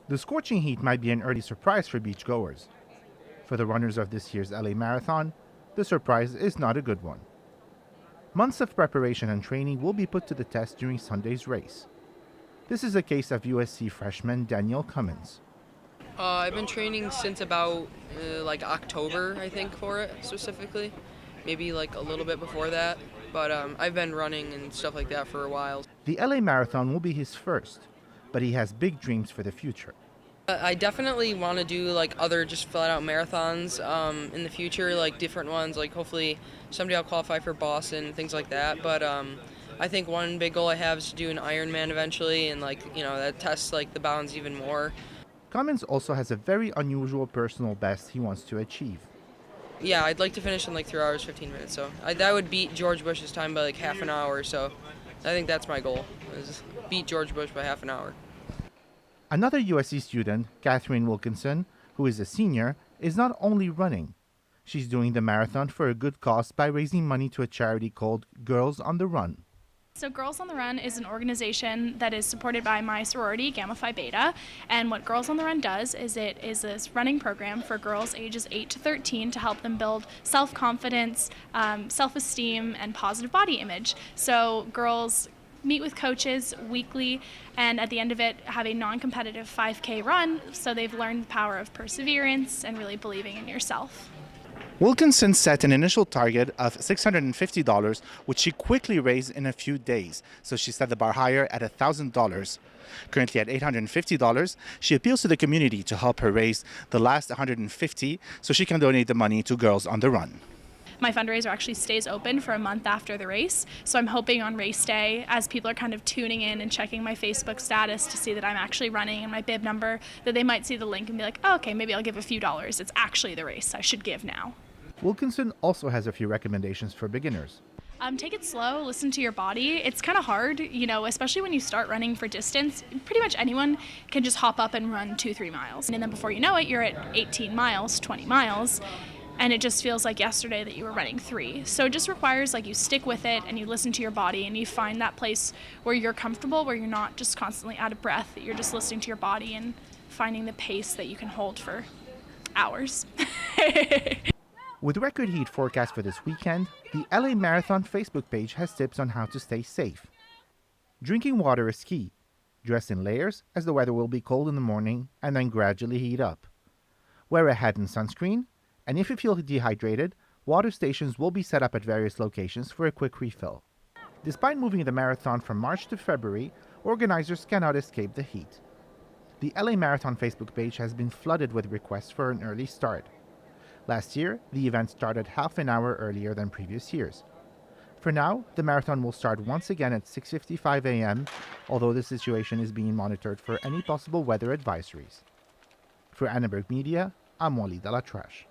The scorching heat might be an early surprise for beachgoers. For the runners of this year's LA Marathon, the surprise is not a good one. Months of preparation and training will be put to the test during Sunday's race. This is a case of USC freshman Daniel Cummins. I've been training since about like October, I think, for it specifically. Maybe like a little bit before that, but I've been running and stuff like that for a while. The LA Marathon will be his first, but he has big dreams for the future. I definitely want to do like other just flat out marathons in the future, like different ones. Like hopefully someday I'll qualify for Boston, things like that. But I think one big goal I have is to do an Ironman eventually, and that tests like the bounds even more. Cummins also has a very unusual personal best he wants to achieve. Yeah, I'd like to finish in like 3 hours 15 minutes. So that would beat George Bush's time by like half an hour. So I think that's my goal, is beat George Bush by half an hour. Another USC student, Catherine Wilkinson, who is a senior, is not only running. She's doing the marathon for a good cause by raising money to a charity called Girls on the Run. So Girls on the Run is an organization that is supported by my sorority, Gamma Phi Beta, and what Girls on the Run does is it is this running program for girls ages 8 to 13 to help them build self-confidence, self-esteem, and positive body image. So girls meet with coaches weekly, and at the end of it have a non-competitive 5K run, so they've learned the power of perseverance and really believing in yourself. Wilkinson set an initial target of $650, which she quickly raised in a few days, so she set the bar higher at $1,000. Currently at $850, she appeals to the community to help her raise the last $150 so she can donate the money to Girls on the Run. My fundraiser actually stays open for a month after the race, so I'm hoping on race day, as people are kind of tuning in and checking my Facebook status to see that I'm actually running and my bib number, that they might see the link and be like, oh, okay, maybe I'll give a few dollars. It's actually the race. I should give now. Wilkinson also has a few recommendations for beginners. Take it slow, listen to your body. It's kind of hard, especially when you start running for distance. Pretty much anyone can just hop up and run 2-3 miles. And then before you know it, you're at 18 miles, 20 miles. And it just feels like yesterday that you were running 3. So it just requires you stick with it and you listen to your body and you find that place where you're comfortable, where you're not just constantly out of breath, that you're just listening to your body and finding the pace that you can hold for hours. With record heat forecast for this weekend, the LA Marathon Facebook page has tips on how to stay safe. Drinking water is key. Dress in layers, as the weather will be cold in the morning and then gradually heat up. Wear a hat and sunscreen, and if you feel dehydrated, water stations will be set up at various locations for a quick refill. Despite moving the marathon from March to February, organizers cannot escape the heat. The LA Marathon Facebook page has been flooded with requests for an early start. Last year, the event started half an hour earlier than previous years. For now, the marathon will start once again at 6:55 a.m., although the situation is being monitored for any possible weather advisories. For Annenberg Media, I'm Wally Delatrache.